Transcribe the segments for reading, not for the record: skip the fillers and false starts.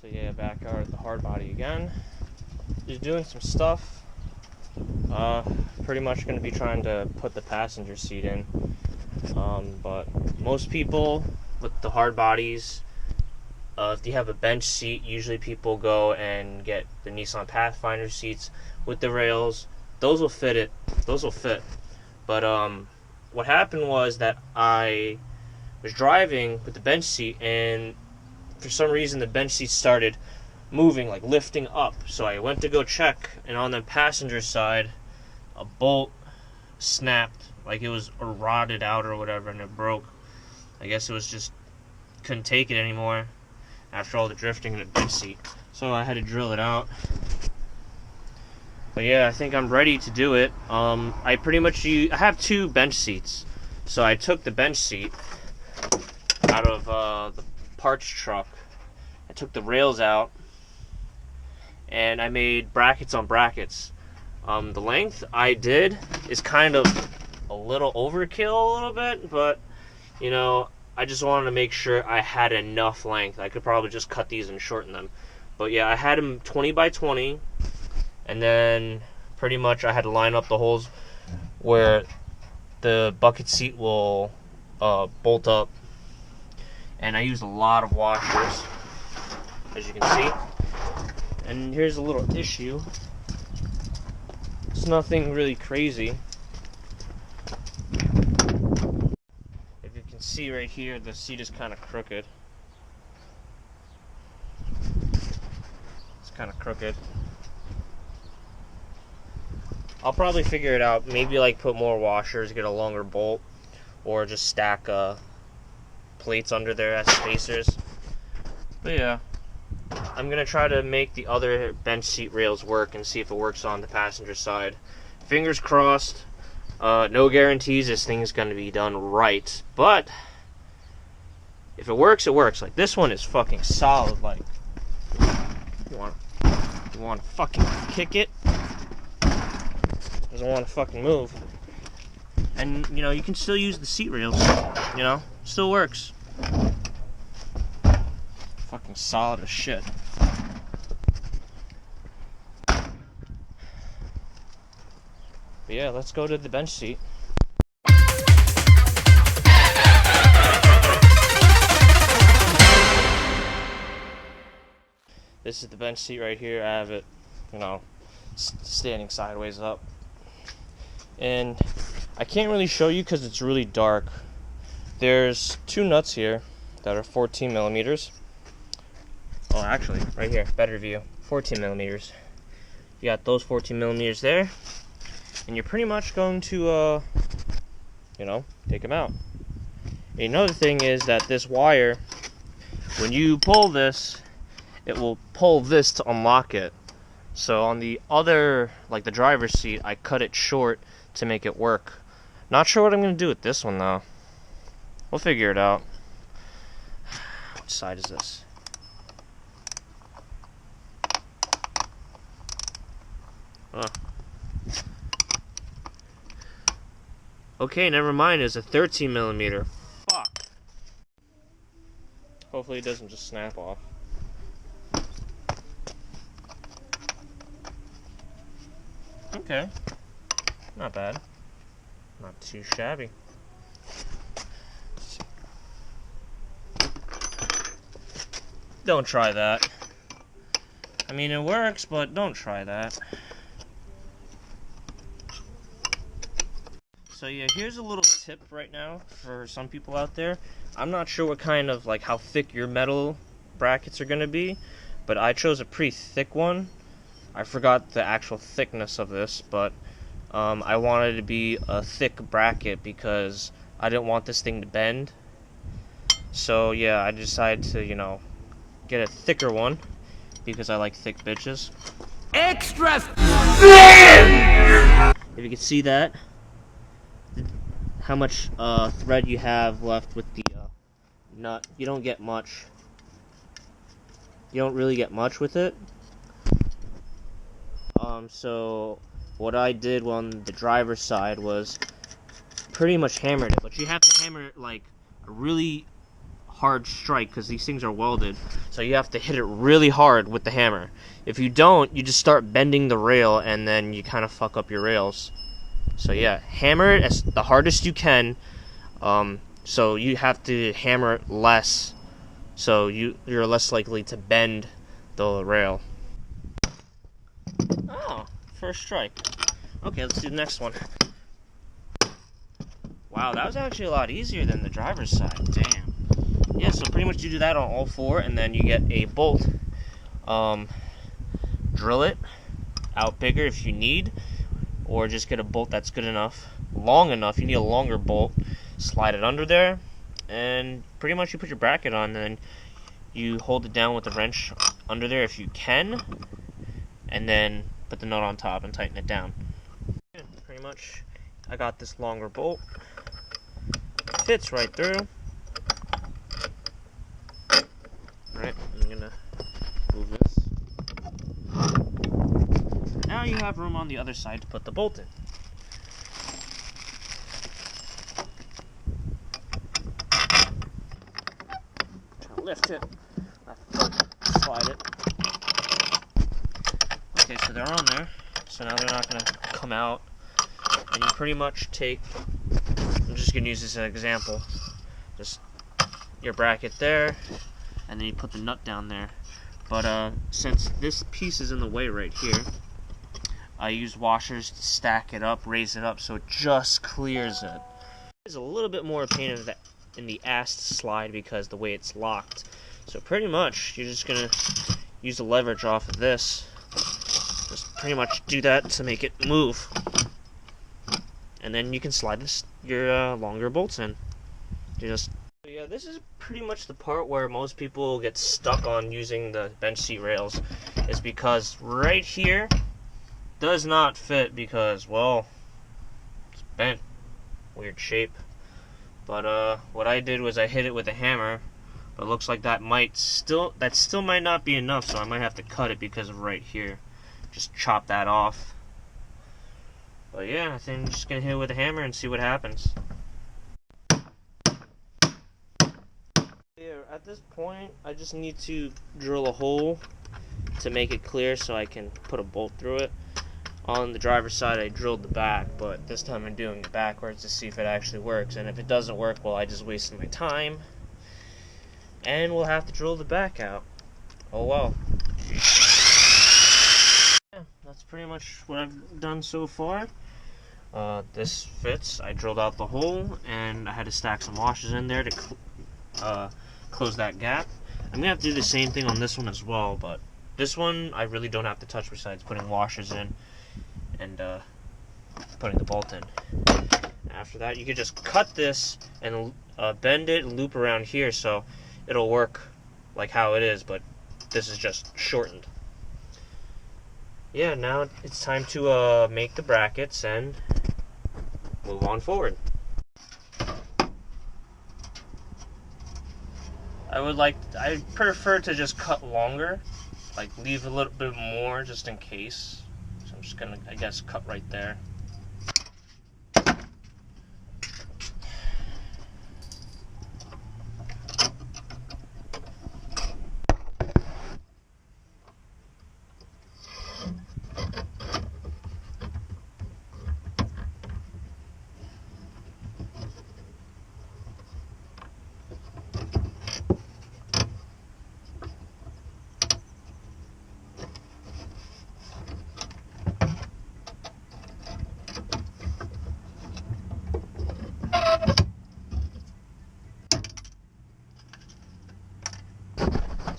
So yeah, back out at the Hardbody again. Just doing some stuff. Pretty much going to be trying to put the passenger seat in. But most people with the Hardbodies, if you have a bench seat, usually people go and get the Nissan Pathfinder seats with the rails. Those will fit it. Those will fit. But what happened was that I was driving with the bench seat, and for some reason the bench seat started moving, like lifting up. So I went to go check, and on the passenger side, a bolt snapped, like it was rotted out or whatever, and it broke. I guess it was just couldn't take it anymore after all the drifting in the bench seat. So I had to drill it out. But yeah, I think I'm ready to do it. I have two bench seats. So I took the bench seat out of the parts truck. I took the rails out, and I made brackets on brackets. The length I did is kind of a little overkill a little bit, but you know, I just wanted to make sure I had enough length. I could probably just cut these and shorten them. But yeah, I had them 20 by 20, and then pretty much I had to line up the holes where the bucket seat will bolt up. And I used a lot of washers, as you can see. And here's a little issue. It's nothing really crazy. If you can see right here, the seat is kind of crooked. It's kind of crooked. I'll probably figure it out. Maybe like put more washers, get a longer bolt, or just stack plates under there as spacers. But yeah, I'm gonna try to make the other bench seat rails work and see if it works on the passenger side. Fingers crossed. No guarantees this thing is gonna be done right, but if it works, it works. Like this one is fucking solid. Like you want to fucking kick it, doesn't want to fucking move. And you know, you can still use the seat rails. You know, still works. Fucking solid as shit. But yeah, let's go to the bench seat. This is the bench seat right here. I have it, you know, standing sideways up. And I can't really show you because it's really dark. There's two nuts here that are 14 millimeters. Oh, actually, right here, better view, 14 millimeters. You got those 14 millimeters there, and you're pretty much going to, you know, take them out. Another thing is that this wire, when you pull this, it will pull this to unlock it. So on the other, like the driver's seat, I cut it short to make it work. Not sure what I'm going to do with this one, though. We'll figure it out. Which side is this? Oh. Okay, never mind. It's a 13 millimeter. Fuck. Hopefully it doesn't just snap off. Okay. Not bad. Not too shabby. Don't try that. I mean, it works, but don't try that. So yeah, here's a little tip right now for some people out there. I'm not sure what kind of, like, how thick your metal brackets are gonna be, but I chose a pretty thick one. I forgot the actual thickness of this, but I wanted it to be a thick bracket because I didn't want this thing to bend. So yeah, I decided to, you know, get a thicker one because I like thick bitches. Extra thin! If you can see that, how much thread you have left with the nut. You don't get much. You don't really get much with it. So what I did on the driver's side was pretty much hammered it, but you have to hammer it like a really hard strike because these things are welded. So you have to hit it really hard with the hammer. If you don't, you just start bending the rail and then you kind of fuck up your rails. So yeah, hammer it as the hardest you can. So you have to hammer it less, so you're less likely to bend the rail. Oh, first strike. Okay, let's do the next one. Wow, that was actually a lot easier than the driver's side. Damn. Yeah, so pretty much you do that on all four, and then you get a bolt. Drill it out bigger if you need, or just get a bolt that's good enough, long enough. You need a longer bolt. Slide it under there, and pretty much you put your bracket on, and then you hold it down with the wrench under there if you can, and then put the nut on top and tighten it down. Yeah, pretty much I got this longer bolt. Fits right through. Alright, I'm gonna move this. Now you have room on the other side to put the bolt in. Try to lift it. Slide it. Okay, so they're on there. So now they're not gonna come out. And you pretty much take, I'm just gonna use this as an example. Just your bracket there, and then you put the nut down there. But since this piece is in the way right here, I use washers to stack it up, raise it up, so it just clears it. It's a little bit more pain in the ass to slide because the way it's locked. So pretty much, you're just gonna use the leverage off of this. Just pretty much do that to make it move. And then you can slide your longer bolts in. Yeah, this is pretty much the part where most people get stuck on using the bench seat rails, is because right here does not fit because, well, it's bent, weird shape. But what I did was I hit it with a hammer, but it looks like that still might not be enough, so I might have to cut it because of right here. Just chop that off. But yeah, I think I'm just gonna hit it with a hammer and see what happens. Yeah, at this point, I just need to drill a hole to make it clear so I can put a bolt through it. On the driver's side, I drilled the back, but this time I'm doing it backwards to see if it actually works. And if it doesn't work, well, I just wasted my time. And we'll have to drill the back out. Oh well. Yeah, that's pretty much what I've done so far. This fits. I drilled out the hole, and I had to stack some washers in there to close that gap. I'm gonna have to do the same thing on this one as well, but this one I really don't have to touch besides putting washers in and putting the bolt in. After that, you can just cut this and bend it and loop around here so it'll work like how it is, but this is just shortened. Yeah, now it's time to make the brackets and move on forward. I prefer to just cut longer, like leave a little bit more just in case. So I'm just gonna, I guess, cut right there.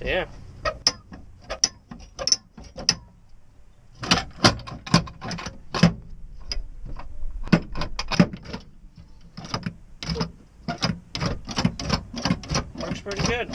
So yeah. Works pretty good.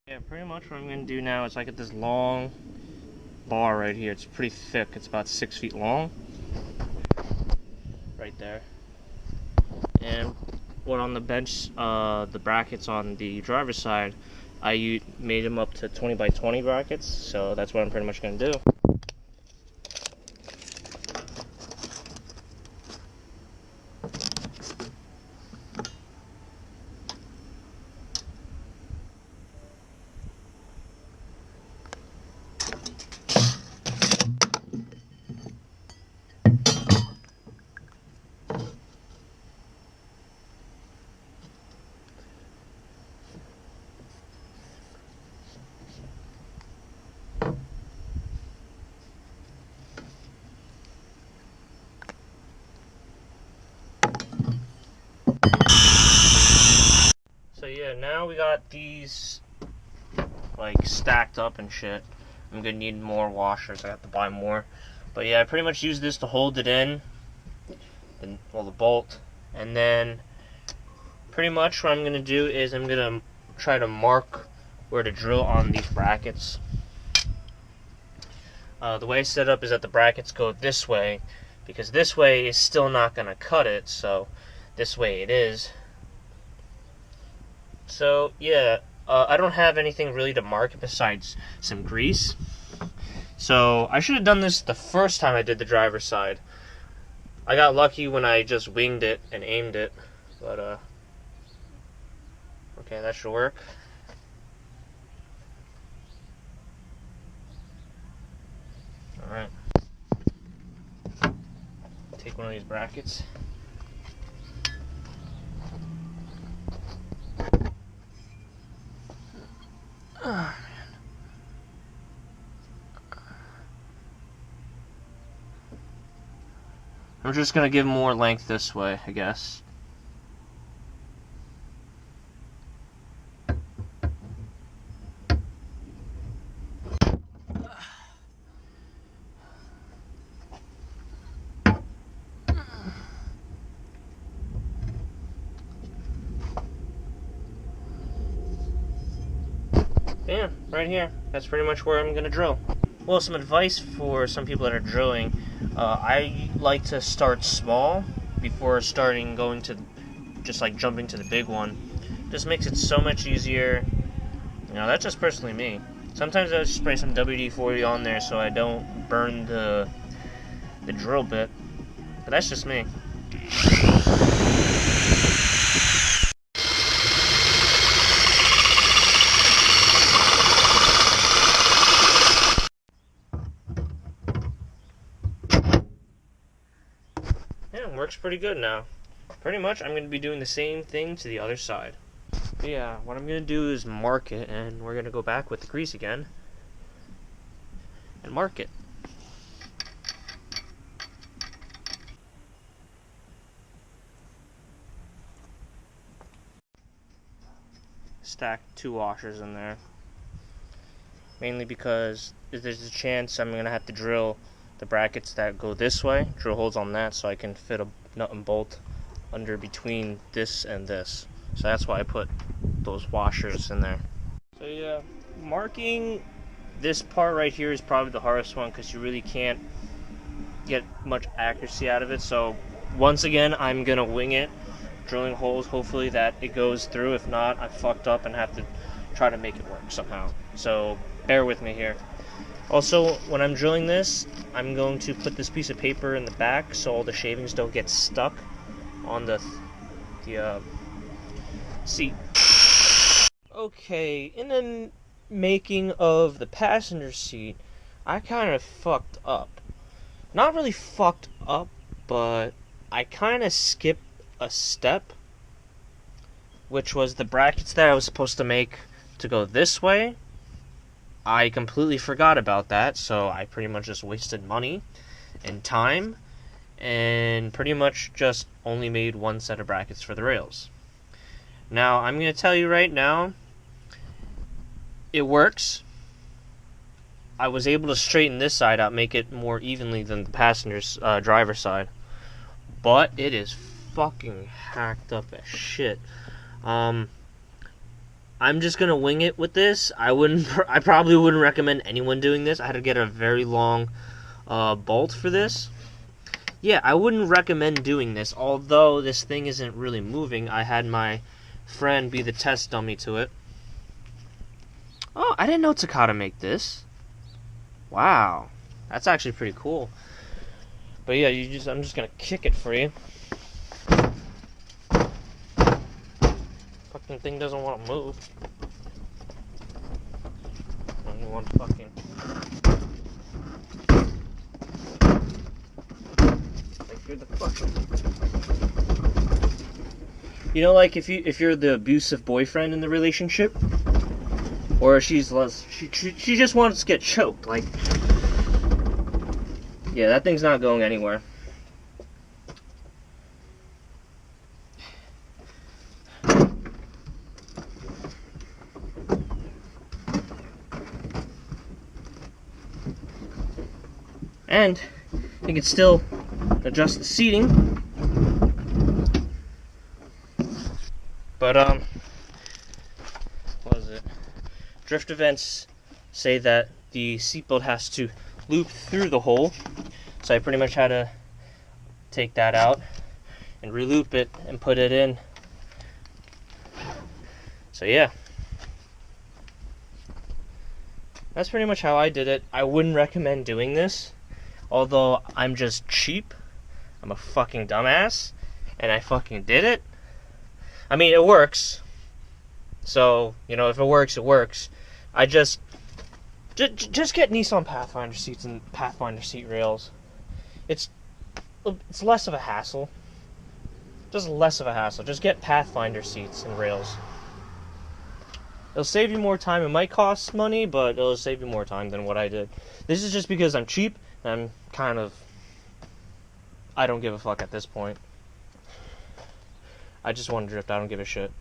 Yeah, pretty much what I'm going to do now is I get this long bar right here. It's pretty thick. It's about 6 feet long. Right there. And what on the bench, the brackets on the driver's side, I made them up to 20 by 20 brackets, so that's what I'm pretty much going to do. yeah, now we got these like stacked up and shit. I'm gonna need more washers. I have to buy more. But yeah, I pretty much use this to hold it in, and well, the bolt, and then pretty much what I'm gonna do is I'm gonna try to mark where to drill on these brackets. The way it's set up is that the brackets go this way, because this way is still not gonna cut it, so this way it is. So yeah, I don't have anything really to mark besides some grease. So I should have done this the first time I did the driver's side. I got lucky when I just winged it and aimed it, but okay, that should work. Alright. Take one of these brackets. Oh, I'm just gonna give more length this way, I guess. Yeah, right here. That's pretty much where I'm gonna drill. Well, some advice for some people that are drilling. I like to start small before going to just like jumping to the big one. Just makes it so much easier. You know, that's just personally me. Sometimes I just spray some WD-40 on there so I don't burn the drill bit. But that's just me. Yeah, it works pretty good now. Pretty much, I'm going to be doing the same thing to the other side. But yeah, what I'm going to do is mark it, and we're going to go back with the grease again and mark it. Stack 2 washers in there. Mainly because there's a chance I'm going to have to drill the brackets that go this way, drill holes on that so I can fit a nut and bolt under between this and this. So that's why I put those washers in there. So yeah, marking this part right here is probably the hardest one because you really can't get much accuracy out of it. So once again, I'm gonna wing it, drilling holes, hopefully that it goes through. If not, I fucked up and have to try to make it work somehow. So bear with me here. Also, when I'm drilling this, I'm going to put this piece of paper in the back so all the shavings don't get stuck on the seat. Okay, in the making of the passenger seat, I kind of fucked up. Not really fucked up, but I kind of skipped a step, which was the brackets that I was supposed to make to go this way. I completely forgot about that, so I pretty much just wasted money and time, and pretty much just only made one set of brackets for the rails. Now, I'm going to tell you right now, it works. I was able to straighten this side out, make it more evenly than the passenger's driver's side, but it is fucking hacked up as shit. I'm just gonna wing it with this. I probably wouldn't recommend anyone doing this. I had to get a very long bolt for this. Yeah, I wouldn't recommend doing this. Although this thing isn't really moving, I had my friend be the test dummy to it. Oh, I didn't know Takata make this. Wow, that's actually pretty cool. But yeah, I'm just gonna kick it for you. Fucking thing doesn't want to move. Only one fucking. Like you're the fucking. You know, like if you're the abusive boyfriend in the relationship, or she just wants to get choked. Like, yeah, that thing's not going anywhere. And you can still adjust the seating. But what is it? Drift events say that the seatbelt has to loop through the hole, so I pretty much had to take that out and re-loop it and put it in. So yeah, that's pretty much how I did it. I wouldn't recommend doing this, although I'm just cheap. I'm a fucking dumbass, and I fucking did it. I mean, it works. So, you know, if it works, it works. I just get Nissan Pathfinder seats and Pathfinder seat rails. It's less of a hassle. Just less of a hassle. Just get Pathfinder seats and rails. It'll save you more time. It might cost money, but it'll save you more time than what I did. This is just because I'm cheap, and I don't give a fuck at this point. I just want to drift. I don't give a shit.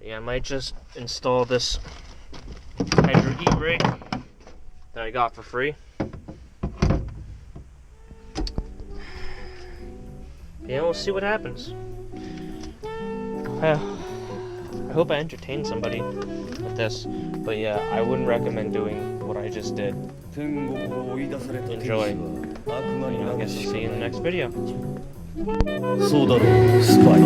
Yeah, I might just install this Hydro E-brake that I got for free. Yeah, we'll see what happens. I hope I entertained somebody with this, but yeah, I wouldn't recommend doing what I just did. Enjoy. I guess I'll see you in the next video. そうだろう、スパイ。